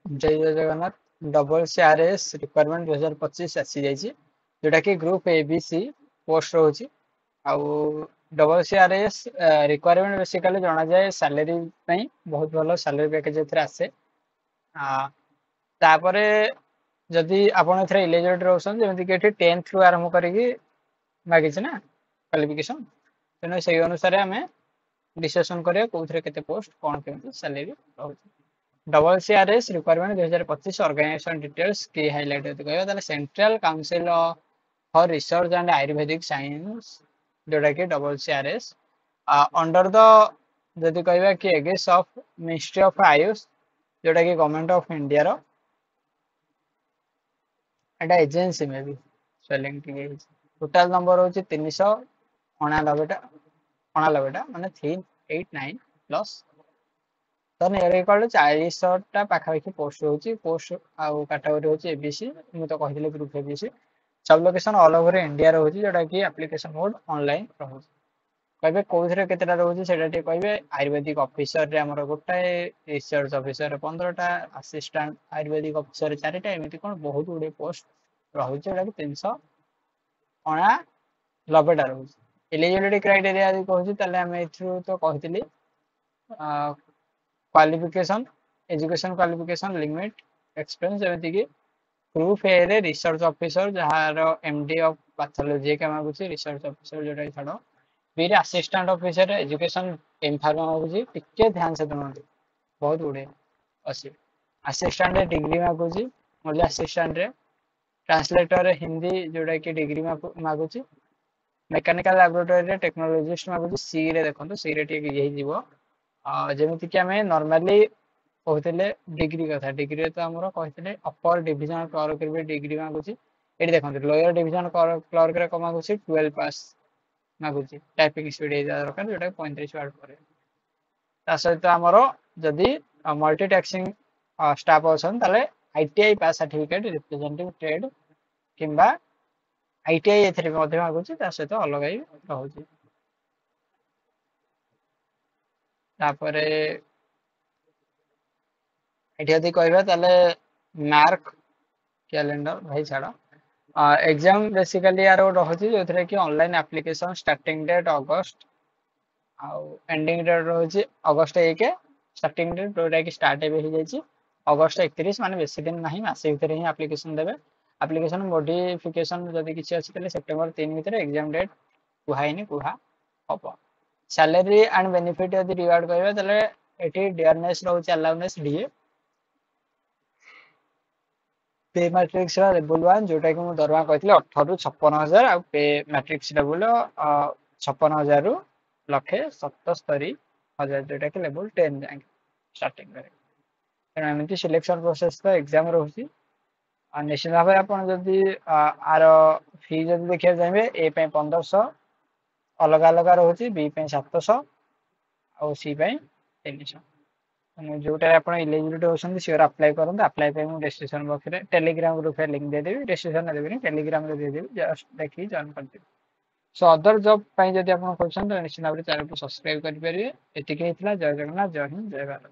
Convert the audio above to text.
जय जय Jagannath. Double CRS requirement 2025 आसी जाइए, जोटा कि ग्रुप एबीसी पोस्ट रोचे। आउ डबल सीआरएस रिक्वायरमेंट बेसिकली जना जाए सैलरी बहुत भल सैलरी पैकेज आसे। तापरे जदि आपण एथरे इलिजिबल रहउछन जेमति कि 10th रु आरंभ करिकि मागिछ ना क्वालिफिकेशन, तेनो सेही अनुसार हमें डिस्कशन करिया कोथरे केते पोस्ट कोन केमति सैलरी रहउछ। Double CRS requirement 2025 organisation details की हाइलाइट होती कहबा ताले central council for research and Ayurvedic science, जोटा कि डबल सीआरएस अंडर द जदि कहबा कि aegis of ministry of AYUSH, जोटा कि government of India row Etah agency में भी स्पेलिंग ठीक टोटल नंबर होची 389टा माने 389 प्लस तन एरे कॉल 400टा पाखापाखि पोस्ट होची। पोस्ट आउ कैटेगरी होची एबीसी, मु तो कहिदले ग्रुप एबीसी। सब लोकेशन ऑल ओवर इंडिया रहउची, जोटा कि एप्लीकेशन मोड ऑनलाइन रहउची। कहबे कोथरे केतेटा रहउची सेटा टे कहबे आयुर्वेदिक ऑफिसर रे हमर गोटाए, रिसर्च ऑफिसर रे 15टा, असिस्टेंट आयुर्वेदिक ऑफिसर रे 4टा, एमिति कोन बहुत गुडे पोस्ट रहउची, जोटा कि 390टा रहउची। एलिजिबिलिटी क्राइटेरिया यदि कहूची ताले हम एथु तो कहतिली qualification, education qualification, limit, experience, जेमति कि प्रूफ ए रे रिसर्च ऑफिसर जहार एमडी ऑफ पैथोलॉजी के मागुची, रिसर्च ऑफिसर जोटा कि छाड़ो बी रे assistant officer education M pharma मागुची। टिके ध्यान से सुनंतु, बहुत गुडे अछि। असिस्टेंट रे डिग्री मागुची, ओनली असिस्टेंट रे। ट्रांसलेटर रे हिंदी जोटा कि डिग्री मागुची। मेकानिकल लैबोरेटरी रे टेक्नोलॉजिस्ट मागुची। सी रे देखंतु, सी रे टिके यही जीवो जेमिति कि हमें नॉर्मली कहते डिग्री कथा। डिग्री तो आमर कहते अपर डिविजन क्लर्क भी डिग्री मागुची। ये देखते लोअर डिविजन क्लर्क रे मागुची 12 पास मागुची। टाइपिंग स्पीड दरकार जोटा 35 वार्ड पर। ता सहित आमर जदि मल्टीटास्किंग स्टाफ अछन ताले ITI pass certificate representative trade किंबा आईटीआई एथरे मध्य मागुची, ता सहित अलग ही रहउची। तापरे एठी यदि कहबा ताले मार्क कैलेंडर भाई छाड़ एग्जाम बेसिकली यार रहुची जो कि ऑनलाइन एप्लीकेशन स्टार्टिंग डेट अगस्त आउ एंडिंग डेट रहुची अगस्त 1, स्टार्टिंग डेट जोटा कि स्टार्ट एबे हो जाइए अगस्त 31, माने बेसी दिन नाही, मासे भितर ही एप्लीकेशन देबे। एप्लीकेशन मॉडिफिकेशन जदि किछि अछि तले सेप्टेम्बर 3 भितर एग्जाम डेट कुहाइनी कुहा हबो। सैलरी एंड बेनिफिट यदि रिगार्ड कहबा तले एठी डियरनेस रहउची अलाउनेस डीए। पे मैट्रिक्स लेवल 1 जोटा कि मु दरमा कहथिले 18 रु 56,000 आ पे मैट्रिक्स लेवल 56,000 रु लक्षे 77,000 जोटा कि लेवल 10 जाए स्टार्टिंग करे। तेना एमती सिलेक्शन प्रोसेस तो एग्जाम रहउची। आ निश्चित भाव आपण जदि आर फी जदि देखिया जाइबे ए पे 1500 अलग अलग रहउची, बी पे 700 और सी पे 300। जोटा आपण एलिजिबिलिटी होसन श्योर अप्लाई करन। अप्लाई पे मु डिस्क्रिप्शन बॉक्स रे टेलीग्राम ग्रुप रे लिंक दे देबी। डिस्क्रिप्शन रे देबी, टेलीग्राम रे दे देबी, जस्ट देखि जॉइन कर देबी। सो अदर जॉब पई जदि आपण खोजन तो निश्चित भाव चैनल को सब्सक्राइब करि परिबे। एतिके हितला। जय जगन्नाथ, जय हिंद, जय भारत।